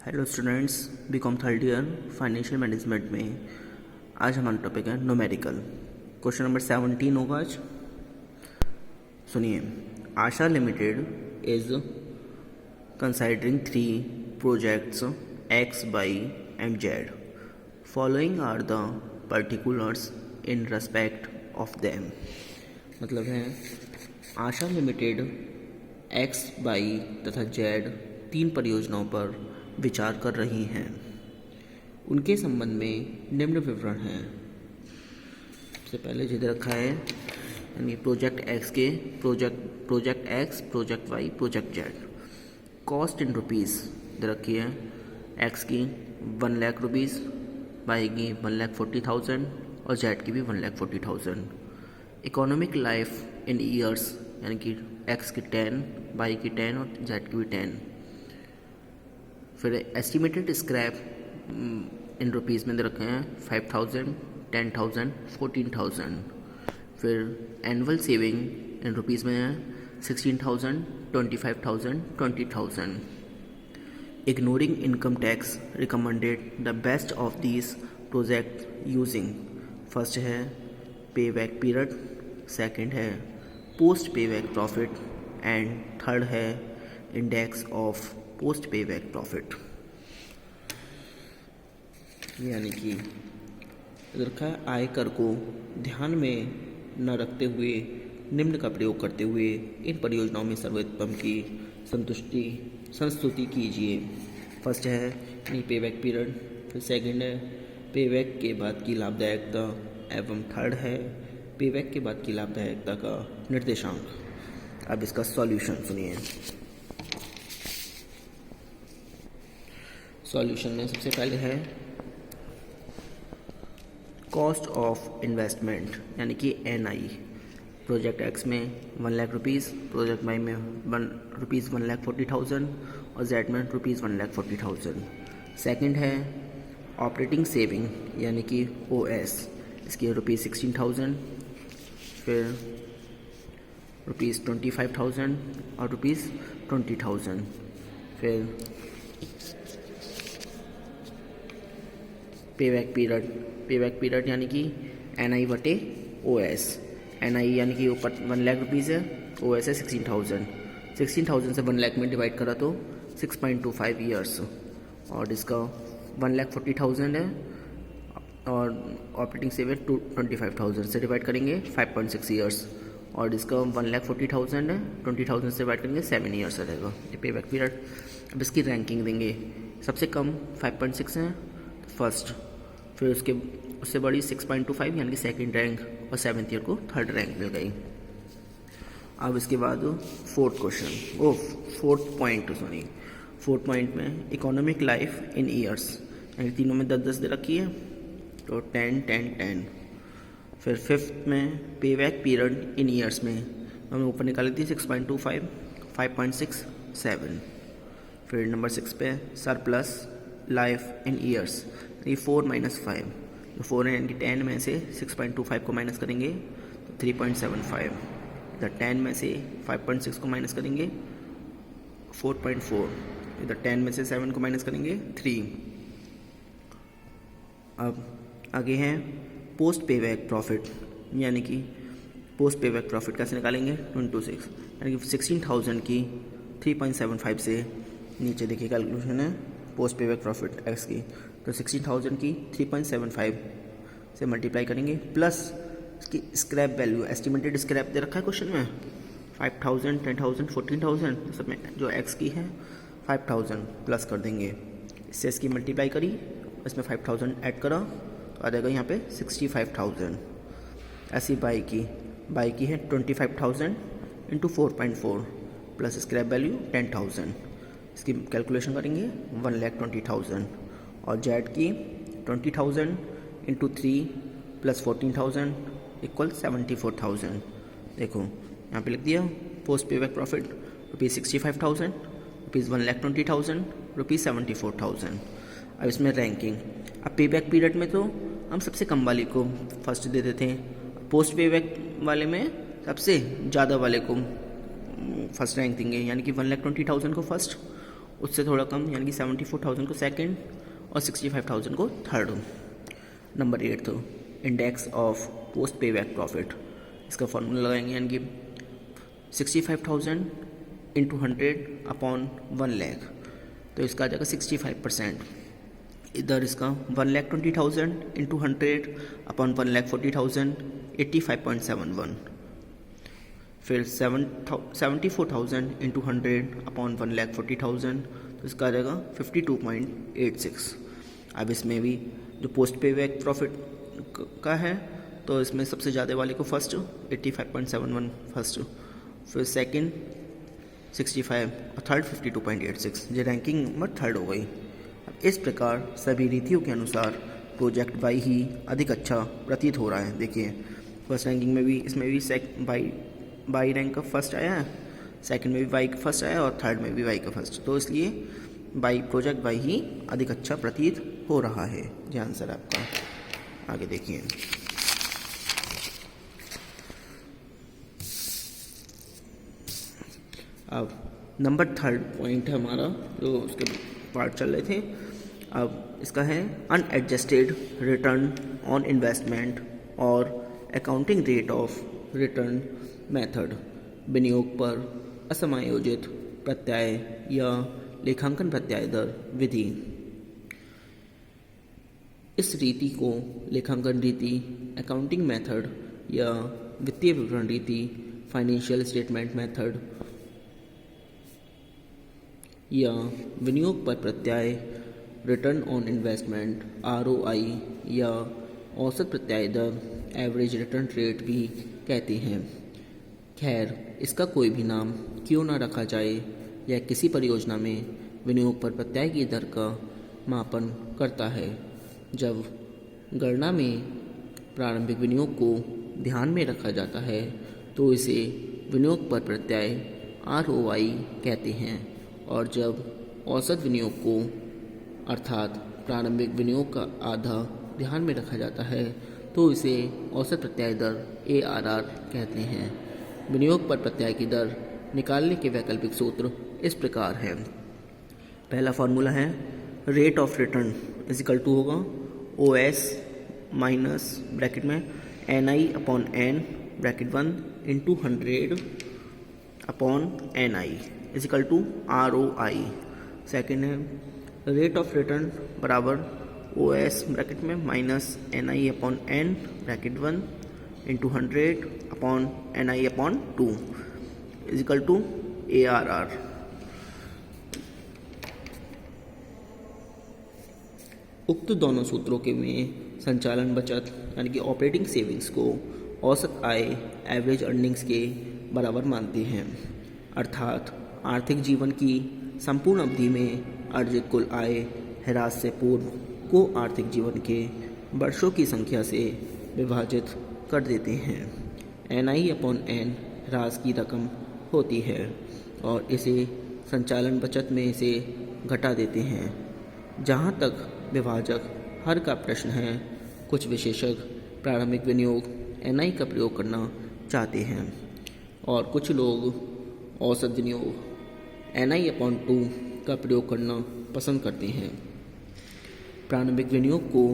Hello students, BCom third year financial management में आज हमारा टॉपिक है न्यूमेरिकल। क्वेश्चन नंबर 17 होगा आज। सुनिए, Asha limited is considering 3 projects X, Y and Z. Following are the particulars in respect of them. मतलब है आशा लिमिटेड एक्स, वाई तथा जेड 3 परियोजनाओं पर विचार कर रही हैं। उनके संबंध में निम्न विवरण हैं। सबसे पहले जिधर रखा है यानी प्रोजेक्ट एक्स के project X, project Y, project Z. Cost in rupees इधर रखी है। एक्स की 1 लाख रुपीज़, वाई की 1,40,000 और जेड की भी 1,40,000। इकोनॉमिक लाइफ इन ईयर्स यानी कि एक्स की 10, वाई की 10 और जेड की भी 10। फिर एस्टिमेटेड स्क्रैप इन रुपीज़ में दे रखे हैं 5,000, 10,000, 14,000। फिर एनुअल सेविंग इन रुपीज़ में है 16,000, 25,000, 20,000। Ignoring income tax recommended the best of these project using. First है पे बैक पीरियड, सेकेंड है पोस्ट पे बैक प्रॉफिट एंड थर्ड है इंडेक्स ऑफ पोस्ट पे बैक प्रॉफिट। यानी कि इधर रखा है आयकर को ध्यान में न रखते हुए निम्न का प्रयोग करते हुए इन परियोजनाओं में सर्वोत्तम की संस्तुति कीजिए। फर्स्ट है पे बैक पीरियड, फिर सेकंड है पे बैक के बाद की लाभदायकता एवं थर्ड है पे बैक के बाद की लाभदायकता का निर्देशांक। अब इसका सॉल्यूशन सुनिए। सॉल्यूशन में सबसे पहले है कॉस्ट ऑफ इन्वेस्टमेंट यानी कि NI। प्रोजेक्ट एक्स में 1 लाख रुपीज़, प्रोजेक्ट वाई में रुपीज़ 1,40,000 और जेड में रुपीज़ 1,40,000। सेकंड है ऑपरेटिंग सेविंग यानी कि OS, इसकी रुपीज़ 16,000, फिर रुपीज़ 25,000 और रुपीज़ 20,000। फिर पे बैक पीरियड यानी कि NI बटे OS। NI यानी कि ऊपर 1 लाख रुपीज़ है, OS है 16,000। 16,000 से 1 लाख में डिवाइड करा तो 6.25 ईयर्स, और इसका 1,40,000 है और ऑपरेटिंग सेविंग 25,000 से डिवाइड करेंगे 5.6 ईयर्स, और इसका 1,40,000 है, 20,000 से डिवाइड करेंगे 7 ईयर्स रहेगा ये पे बैक पीरियड। अब इसकी रैंकिंग देंगे। सबसे कम 5.6 है फर्स्ट, फिर उससे बड़ी 6.25 यानी कि सेकंड रैंक, और 7th ईयर को थर्ड रैंक मिल गई। अब इसके बाद फोर्थ पॉइंट में इकोनॉमिक लाइफ इन ईयर्स यानी तीनों में 10-10 दे रखी है तो 10, 10, 10। फिर फिफ्थ में पे बैक पीरियड इन ईयर्स में हमें ऊपर निकाली थी 6.25, 5.6, 7। फिर नंबर 6 पे सरप्लस लाइफ इन ईयर्स, ये 4 - 5, तो 4 है यानी 10 में से 6.25 को माइनस करेंगे तो 3.75। इधर 10 में से 5.6 को माइनस करेंगे 4.4, इधर 10 में से 7 को माइनस करेंगे 3। अब आगे हैं पोस्ट पे बैक प्रॉफिट, यानी कि पोस्ट पे बैक प्रॉफिट कैसे निकालेंगे 26, यानी कि 16,000 की 3.75 से नीचे देखिए कैलकुलेशन है पोस्ट पे बैक प्रॉफिट एक्स की, तो 16,000 की 3.75 से मल्टीप्लाई करेंगे, प्लस इसकी स्क्रैप वैल्यू एस्टिमेटेड स्क्रैप दे रखा है क्वेश्चन में 5,000, 10,000, 14,000, सब में जो एक्स की है 5,000 प्लस कर देंगे। इससे इसकी मल्टीप्लाई करी, इसमें 5,000 ऐड करा तो आ जाएगा यहाँ पे 65,000। ऐसी बाई की है 25,000 इंटू 4.4 प्लस स्क्रैप वैल्यू 10,000, इसकी कैलकुलेशन करेंगे 1,20,000। और जेड की 20,000 इंटू 3 प्लस 14,000 इक्वल 74,000। देखो यहाँ पे लिख दिया पोस्ट पे back profit rupees 65,000, rupees 1,20,000, rupees 74,000। अब इसमें रैंकिंग, अब पे बैक पीरियड में तो हम सबसे कम वाले को फर्स्ट दे देते हैं, पोस्ट पे बैक वाले में सबसे ज़्यादा वाले को फर्स्ट रैंक देंगे, यानी कि 1,20,000 को फर्स्ट उससे थोड़ा कम, यानी कि 74,000 को सेकंड और 65,000 को third. Number 8 index of post पे बैक प्रॉफिट। इसका फॉर्मूला लगाएंगे, यानी कि 65,000 इंटू 100 अपॉन 1 लाख, तो इसका आ जाएगा 65%। इधर इसका 1,20,000 इंटू 100 अपॉन 1,40,000 85.71। फिर 74,000 इंटू 100 अपॉन 1,40,000, तो इसका आ जाएगा 52.86। अब इसमें भी जो पोस्ट पे बैक प्रॉफिट का है, तो इसमें सबसे ज़्यादा वाले को फर्स्ट 85.71 फर्स्ट, फिर सेकंड 65 और थर्ड 52.86। ये रैंकिंग नंबर थर्ड हो गई। अब इस प्रकार सभी रीतियों के अनुसार प्रोजेक्ट वाई ही अधिक अच्छा प्रतीत हो रहा है। देखिए फर्स्ट रैंकिंग में भी इसमें भी वाई रैंक का फर्स्ट आया है, सेकंड में भी वाई का फर्स्ट आया और थर्ड में भी वाई का फर्स्ट, तो इसलिए प्रोजेक्ट वाई ही अधिक अच्छा प्रतीत हो रहा है। ये आंसर आपका। आगे देखिए, अब नंबर थर्ड पॉइंट है हमारा, जो उसके पार्ट चल रहे थे। अब इसका है अनएडजस्टेड रिटर्न ऑन इन्वेस्टमेंट और accounting rate of return method. विनियोग पर असमायोजित प्रत्याय या लेखांकन प्रत्याय दर विधि। इस रीति को लेखांकन रीति, अकाउंटिंग मेथड या वित्तीय विवरण रीति, फाइनेंशियल स्टेटमेंट मेथड या विनियोग पर प्रत्याय, रिटर्न ऑन इन्वेस्टमेंट ROI या औसत प्रत्याय दर, एवरेज रिटर्न रेट भी कहते हैं। खैर, इसका कोई भी नाम क्यों ना रखा जाए, यह किसी परियोजना में विनियोग पर प्रत्याय की दर का मापन करता है। जब गणना में प्रारंभिक विनियोग को ध्यान में रखा जाता है तो इसे विनियोग पर प्रत्याय ROI कहते हैं, और जब औसत विनियोग को अर्थात प्रारंभिक विनियोग का आधा ध्यान में रखा जाता है तो इसे औसत प्रत्याय दर ARR कहते हैं। विनियोग पर प्रत्याय की दर निकालने के वैकल्पिक सूत्र इस प्रकार है। पहला फॉर्मूला है rate of return equal to होगा OS माइनस ब्रैकेट में NI upon N bracket 1 into 100 upon NI equal to ROI। Second है रेट ऑफ रिटर्न बराबर OS ब्रैकेट में minus NI upon N bracket 1 into 100 upon NI upon 2 equal to ARR। उक्त दोनों सूत्रों के में संचालन बचत यानी कि ऑपरेटिंग सेविंग्स को औसत आय एवरेज अर्निंग्स के बराबर मानते हैं, अर्थात आर्थिक जीवन की संपूर्ण अवधि में अर्जित कुल आय ह्रास से पूर्व को आर्थिक जीवन के वर्षों की संख्या से विभाजित कर देते हैं। NI अपॉन N ह्रास की रकम होती है और इसे संचालन बचत में से घटा देते हैं। जहाँ तक विभाजक हर का प्रश्न है, कुछ विशेषज्ञ प्रारंभिक विनियोग NI का प्रयोग करना चाहते हैं और कुछ लोग औसत विनियोग NI अपॉन 2 का प्रयोग करना पसंद करते हैं। प्रारंभिक विनियोग को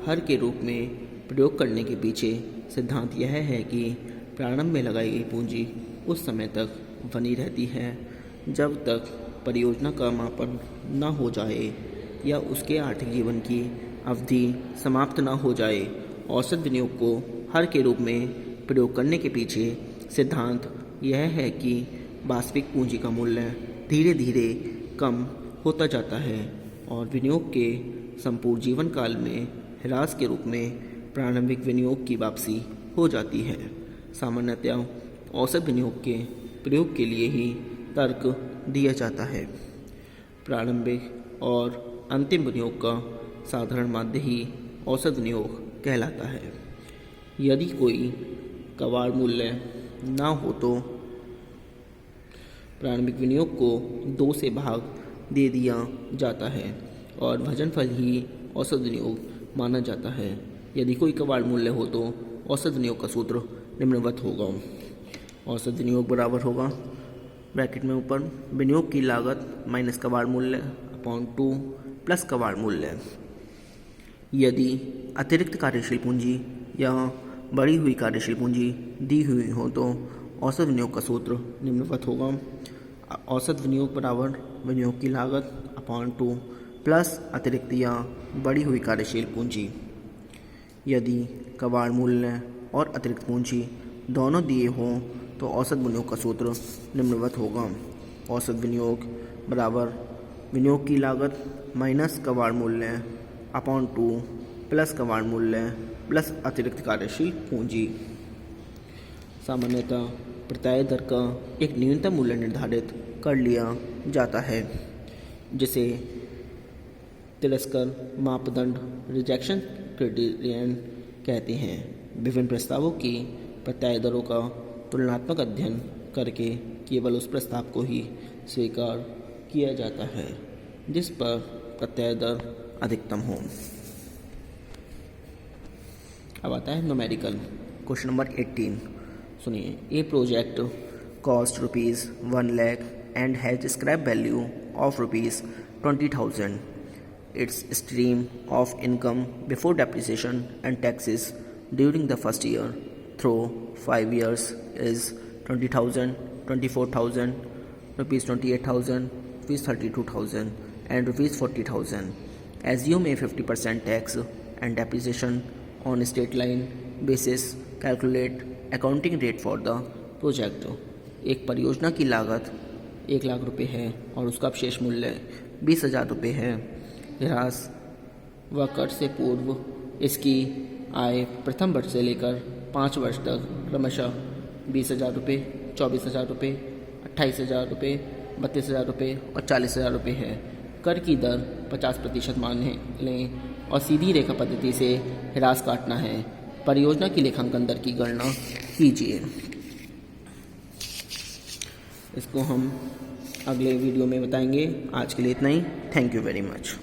हर के रूप में प्रयोग करने के पीछे सिद्धांत यह है कि प्रारंभ में लगाई गई पूंजी उस समय तक बनी रहती है जब तक परियोजना का मापन न हो जाए या उसके आर्थिक जीवन की अवधि समाप्त न हो जाए। औसत विनियोग को हर के रूप में प्रयोग करने के पीछे सिद्धांत यह है कि वास्तविक पूंजी का मूल्य धीरे धीरे कम होता जाता है और विनियोग के संपूर्ण जीवन काल में ह्रास के रूप में प्रारंभिक विनियोग की वापसी हो जाती है। सामान्यतः औसत विनियोग के प्रयोग के लिए ही तर्क दिया जाता है। प्रारंभिक और अंतिम विनियोग का साधारण माध्य ही औसत विनियोग कहलाता है। यदि कोई कवाड़ मूल्य ना हो तो प्रारंभिक विनियोग को 2 से भाग दे दिया जाता है और भजनफल ही औसत विनियोग माना जाता है। यदि कोई कवाड़ मूल्य हो तो औसत विनियोग का सूत्र निम्नवत होगा। औसत विनियोग बराबर होगा ब्रैकेट में ऊपर विनियोग की लागत माइनस कबाड़ मूल्य अपॉन 2 प्लस कबाड़ मूल्य। यदि अतिरिक्त कार्यशील पूंजी या बढ़ी हुई कार्यशील पूंजी दी हुई हो तो औसत विनियोग का सूत्र निम्नवत होगा। औसत विनियोग बराबर विनियोग की लागत अपॉन 2 प्लस अतिरिक्त या बढ़ी हुई कार्यशील पूंजी। यदि कबाड़ मूल्य और अतिरिक्त पूंजी दोनों दिए हों तो औसत विनियोग का सूत्र निम्नवत होगा। औसत विनियोग बराबर विनियोग की लागत माइनस कबाड़ मूल्य अपॉन 2 प्लस कबाड़ मूल्य प्लस अतिरिक्त कार्यशील पूंजी। सामान्यतः प्रत्याय दर का एक न्यूनतम मूल्य निर्धारित कर लिया जाता है जिसे तिरस्कार मापदंड रिजेक्शन क्राइटेरियन कहते हैं। विभिन्न प्रस्तावों की प्रत्याय दरों का तुलनात्मक अध्ययन करके केवल उस प्रस्ताव को ही स्वीकार किया जाता है जिस पर प्रत्याय दर अधिकतम हो। अब आता है न्यूमेरिकल। क्वेश्चन नंबर 18 सुनिए। ए project cost ₹1 lakh and has scrap value of ₹20,000. Its stream of income before depreciation and taxes during the first year through 5 years is ₹20,000, ₹24,000, ₹28,000, ₹32,000 and ₹40,000. Assume a 50% tax and depreciation on straight line basis. Calculate accounting rate for the project. एक परियोजना की लागत 1 लाख रुपये है और उसका अपशेष मूल्य 20,000 रुपये है। ह्रास व कर से पूर्व इसकी आय प्रथम वर्ष से लेकर 5 वर्ष तक क्रमशः 20,000 रुपये, 24,000 रुपये, 28,000 रुपये, 32,000 रुपये और 40,000 रुपये है। कर की दर 50% मान लें और सीधी रेखा पद्धति से ह्रास काटना है। परियोजना की लेखांकन दर की गणना कीजिए। इसको हम अगले वीडियो में बताएंगे। आज के लिए इतना ही। Thank you very much.